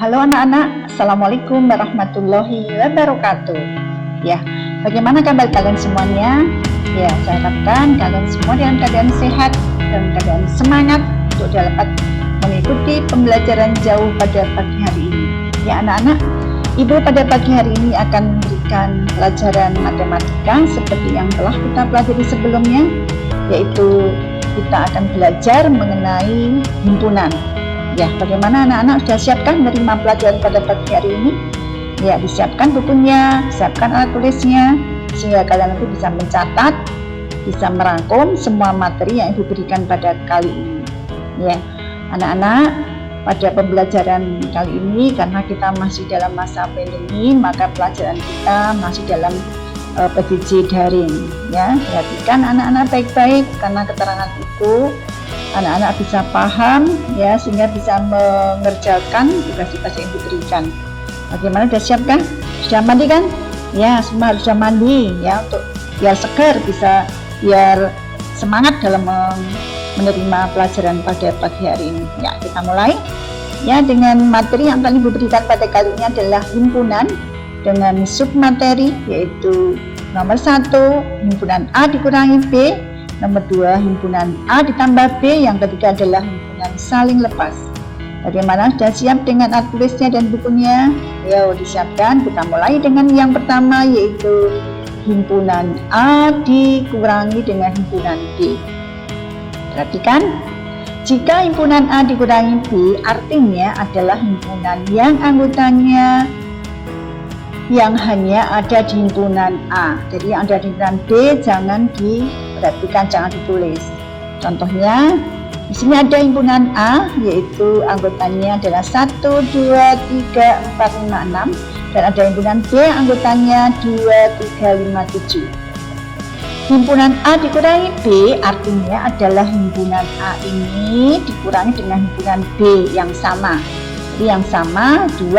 Halo anak-anak, Assalamualaikum warahmatullahi wabarakatuh. Ya, bagaimana kabar kalian semuanya? Ya, saya harapkan kalian semua dalam keadaan sehat, dalam keadaan semangat untuk dapat mengikuti pembelajaran jauh pada pagi hari ini. Ya anak-anak, Ibu pada pagi hari ini akan memberikan pelajaran matematika seperti yang telah kita pelajari sebelumnya, yaitu kita akan belajar mengenai himpunan. Ya, bagaimana anak-anak sudah siapkan menerima pelajaran pada pagi hari ini? Ya, disiapkan bukunya, siapkan alat tulisnya, sehingga kalian nanti bisa mencatat, bisa merangkum semua materi yang Ibu berikan pada kali ini. Ya, anak-anak, pada pembelajaran kali ini karena kita masih dalam masa pandemi, maka pelajaran kita masih dalam PJJ daring. Ya, perhatikan anak-anak baik-baik karena keterangan itu anak-anak bisa paham ya, sehingga bisa mengerjakan tugas-tugas yang diberikan. Bagaimana, sudah siap kan? Sudah mandi kan? Ya, semua harus sudah mandi ya, untuk biar segar, bisa biar semangat dalam menerima pelajaran pada pagi hari ini. Ya, kita mulai ya dengan materi yang tadi diberikan pada kali ini adalah himpunan dengan submateri, yaitu nomor 1 himpunan A dikurangi B, nomor 2 himpunan A ditambah B, yang ketiga adalah himpunan saling lepas. Bagaimana, sudah siap dengan alat tulisnya dan bukunya? Yuk disiapkan. Kita mulai dengan yang pertama, yaitu himpunan A dikurangi dengan himpunan B. Perhatikan, jika himpunan A dikurangi B artinya adalah himpunan yang anggotanya yang hanya ada di himpunan A. Jadi yang ada di himpunan B jangan diperhatikan, jangan ditulis. Contohnya, di sini ada himpunan A, yaitu anggotanya adalah 1, 2, 3, 4, 5, 6. Dan ada himpunan B, anggotanya 2, 3, 5, 7. Himpunan A dikurangi B artinya adalah himpunan A ini dikurangi dengan himpunan B yang sama. Jadi yang sama 2,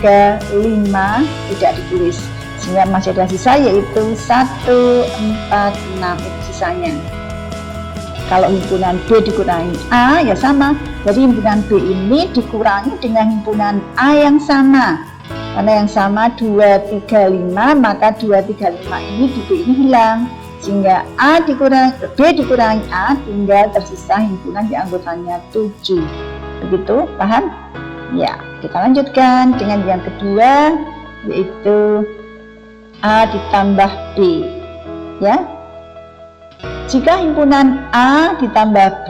3, 5 tidak ditulis, sehingga masih ada sisa, yaitu 1, 4, 6 itu sisanya. Kalau himpunan B dikurangi A ya sama, jadi himpunan B ini dikurangi dengan himpunan A yang sama. Karena yang sama 2, 3, 5, maka 2, 3, 5 ini di B ini hilang, sehingga B dikurangi A, tinggal tersisa himpunan di anggotanya 7. Begitu, paham? Ya, kita lanjutkan dengan yang kedua, yaitu A ditambah B. Ya, jika himpunan A ditambah B,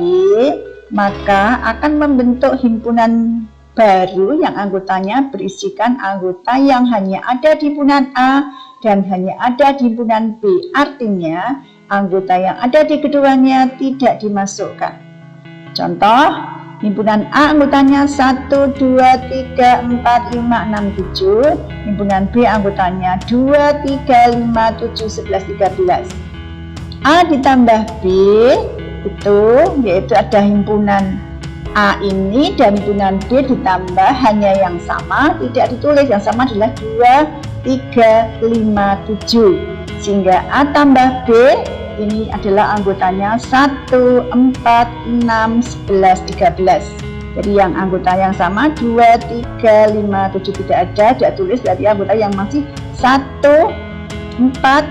maka akan membentuk himpunan baru yang anggotanya berisikan anggota yang hanya ada di himpunan A dan hanya ada di himpunan B. Artinya, anggota yang ada di keduanya tidak dimasukkan. Contoh, himpunan A anggotanya 1, 2, 3, 4, 5, 6, 7. Himpunan B anggotanya 2, 3, 5, 7, 11, 13. A ditambah B itu yaitu ada himpunan A ini dan himpunan B ditambah hanya yang sama, tidak ditulis. Yang sama adalah 2, 3, 5, 7. Sehingga A tambah B ini adalah anggotanya 1, 4, 6, 11, 13. Jadi yang anggota yang sama 2, 3, 5, 7 tidak ada, tidak tulis. Berarti anggota yang masih 1, 4,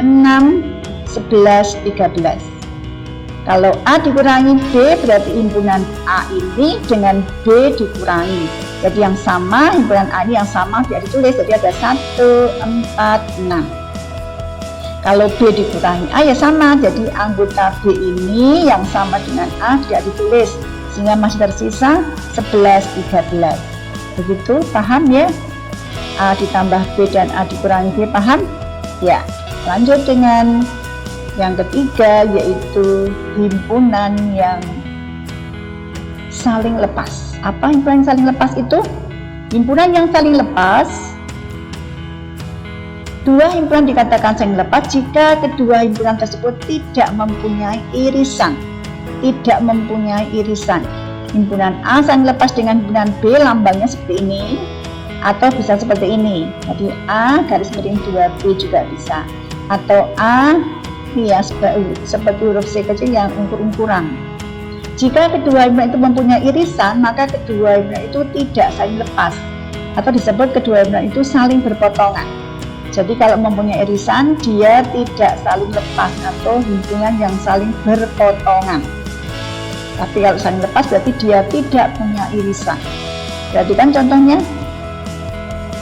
6, 11, 13. Kalau A dikurangi B berarti himpunan A ini dengan B dikurangi. Jadi yang sama, himpunan A ini yang sama tidak ditulis. Jadi ada 1, 4, 6. Kalau B dikurangi A ya sama, jadi anggota B ini yang sama dengan A tidak ditulis, sehingga masih tersisa 11, 13. Begitu, paham ya? A ditambah B dan A dikurangi B, paham? Ya, lanjut dengan yang ketiga, yaitu himpunan yang saling lepas. Apa himpunan yang saling lepas itu? Himpunan yang saling lepas, dua himpunan dikatakan saling lepas jika kedua himpunan tersebut tidak mempunyai irisan. Tidak mempunyai irisan. Himpunan A saling lepas dengan himpunan B, lambangnya seperti ini, atau bisa seperti ini. Jadi A garis miring 2B juga bisa. Atau A ya seperti huruf C kecil yang ungkur-ungkuran. Jika kedua himpunan itu mempunyai irisan, maka kedua himpunan itu tidak saling lepas, atau disebut kedua himpunan itu saling berpotongan. Jadi kalau mempunyai irisan, dia tidak saling lepas atau himpunan yang saling berpotongan. Tapi kalau saling lepas berarti dia tidak punya irisan. Perhatikan contohnya.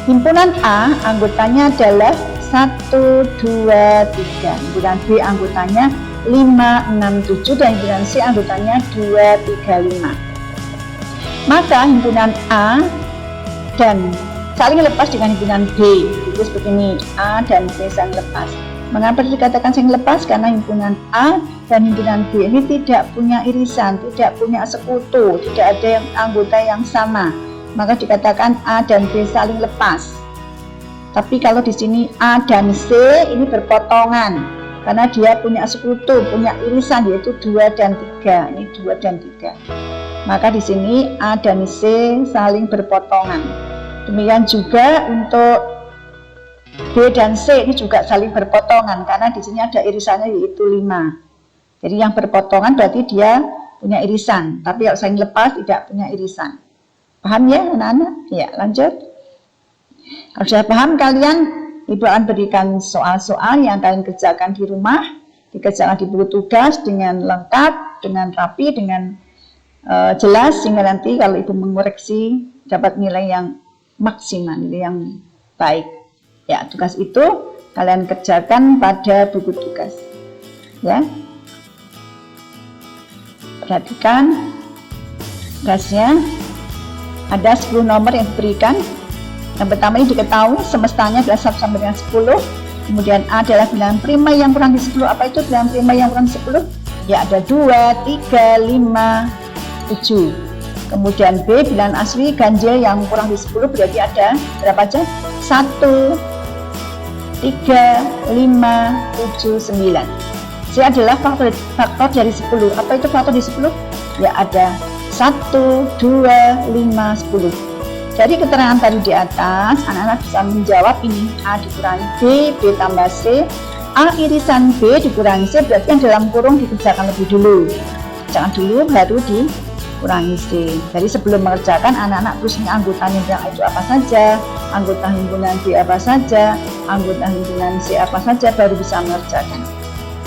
Himpunan A anggotanya adalah 1, 2, 3. Himpunan B anggotanya 5, 6, 7 dan himpunan C anggotanya 2, 3, 5. Maka himpunan A dan saling lepas dengan himpunan B. Itu seperti ini, A dan B saling lepas. Mengapa dikatakan saling lepas? Karena himpunan A dan himpunan B ini tidak punya irisan, tidak punya sekutu, tidak ada anggota yang sama. Maka dikatakan A dan B saling lepas. Tapi kalau di sini A dan C ini berpotongan karena dia punya sekutu, punya irisan yaitu 2 dan 3. Ini 2 dan 3. Maka di sini A dan C saling berpotongan. Demikian juga untuk B dan C ini juga saling berpotongan karena di sini ada irisannya yaitu 5. Jadi yang berpotongan berarti dia punya irisan, tapi kalau saling lepas tidak punya irisan. Paham ya anak-anak? Ya, lanjut. Kalau sudah paham kalian, Ibu akan berikan soal-soal yang kalian kerjakan di rumah, dikerjakan di buku tugas dengan lengkap, dengan rapi, dengan jelas, sehingga nanti kalau Ibu mengoreksi dapat nilai yang maksimal, nilai yang baik. Ya, tugas itu kalian kerjakan pada buku tugas. Ya. Perhatikan tugasnya. Ada 10 nomor yang diberikan. Yang pertama ini diketahui semestanya adalah 1 sampai dengan 10. Kemudian A adalah bilangan prima yang kurang di 10. Apa itu bilangan prima yang kurang di 10? Ya ada 2, 3, 5, 7. Kemudian B bilangan asli ganjil yang kurang di 10 berarti ada berapa aja? 1, 3, 5, 7, 9. C adalah faktor dari 10. Apa itu faktor di 10? Ya ada 1, 2, 5, 10. Dari keterangan tadi di atas, anak-anak bisa menjawab ini A dikurangi B, B tambah C, A irisan B dikurangi C, berarti yang dalam kurung dikerjakan lebih dulu. Jangan dulu baru dikurangi C. Jadi sebelum mengerjakan, anak-anak terus ini anggota himpunan itu apa saja, anggota himpunan B apa saja, anggota himpunan C apa saja, baru bisa mengerjakan.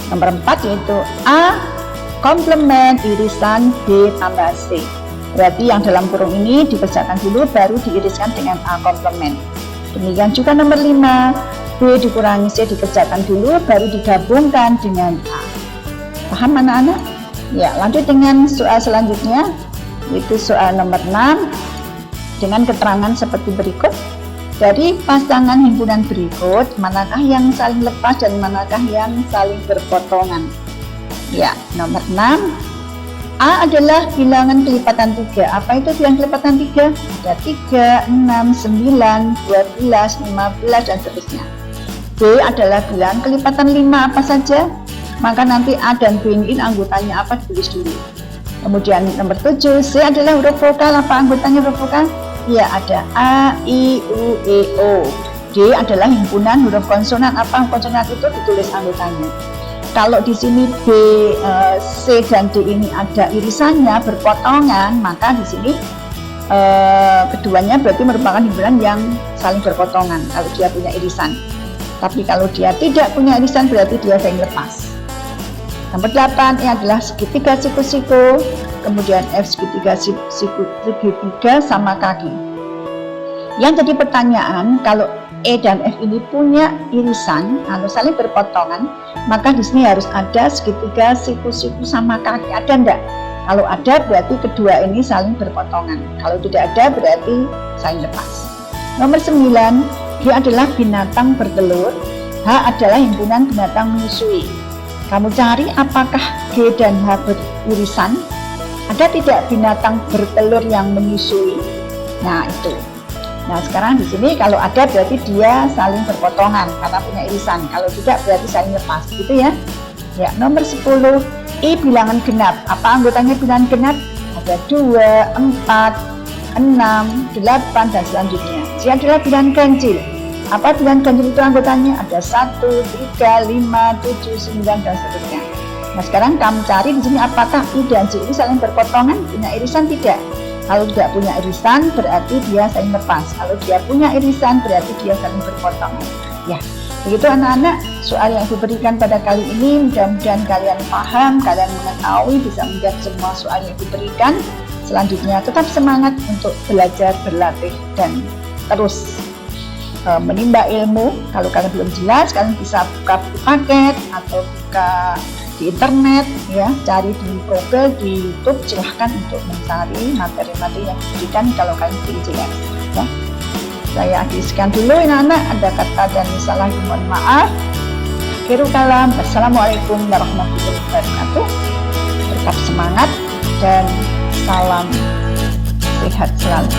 Nomor 4 yaitu A komplement irisan B tambah C. Berarti yang dalam kurung ini dikerjakan dulu baru diiriskan dengan A komplement. Demikian juga nomor 5, B dikurangi C dikerjakan dulu baru digabungkan dengan A. Paham anak-anak? Ya, lanjut dengan soal selanjutnya, yaitu soal nomor 6 dengan keterangan seperti berikut. Dari pasangan himpunan berikut, manakah yang saling lepas dan manakah yang saling berpotongan? Ya, nomor 6, A adalah bilangan kelipatan 3. Apa itu bilangan kelipatan 3? Ada 3, 6, 9, 12, 15 dan seterusnya. B adalah bilangan kelipatan 5 apa saja? Maka nanti A dan B ini anggotanya apa ditulis dulu. Kemudian nomor 7, C adalah huruf vokal. Apa anggotanya huruf vokal? Ya, ada A, I, U, E, O. D adalah himpunan huruf konsonan. Apa konsonan itu ditulis anggotanya. Kalau di sini B, C dan D ini ada irisannya berpotongan, maka di sini keduanya berarti merupakan himpunan yang saling berpotongan kalau dia punya irisan. Tapi kalau dia tidak punya irisan berarti dia saling lepas. Nomor 8 ini adalah segitiga siku-siku, kemudian F segitiga segitiga sama kaki. Yang jadi pertanyaan, kalau E dan F ini punya irisan atau saling berpotongan, maka di sini harus ada segitiga siku-siku sama kaki. Ada enggak? Kalau ada berarti kedua ini saling berpotongan. Kalau tidak ada berarti saling lepas. Nomor 9, dia adalah binatang bertelur. H adalah himpunan binatang menyusui. Kamu cari apakah G dan H beririsan? Ada tidak binatang bertelur yang menyusui? Nah itu. Nah sekarang di sini kalau ada berarti dia saling berpotongan karena punya irisan. Kalau tidak berarti saling lepas, gitu ya. Ya, nomor 10, I bilangan genap. Apa anggotanya bilangan genap? Ada 2, 4, 6, 8 dan selanjutnya. J adalah bilangan ganjil. Apa bilangan ganjil itu anggotanya? Ada 1, 3, 5, 7, 9 dan seterusnya. Nah, sekarang kamu cari di sini apakah I dan J ini saling berpotongan, punya irisan tidak. Kalau tidak punya irisan berarti dia saling lepas. Kalau dia punya irisan berarti dia saling berpotongan. Ya, begitu anak-anak, soal yang diberikan pada kali ini mudah-mudahan kalian paham, kalian mengetahui, bisa menjawab semua soal yang diberikan. Selanjutnya tetap semangat untuk belajar, berlatih, dan terus menimba ilmu. Kalau kalian belum jelas, kalian bisa buka buku paket atau buka di internet, ya, cari di Google, di YouTube, silahkan untuk mencari materi-materi yang diberikan kalau kalian belum jelas, ya. Saya akhiri sekian dulu anak-anak, ada kata dan salah mohon maaf. Akhirul kalam, wassalamualaikum warahmatullahi wabarakatuh. Tetap semangat dan salam sehat selalu.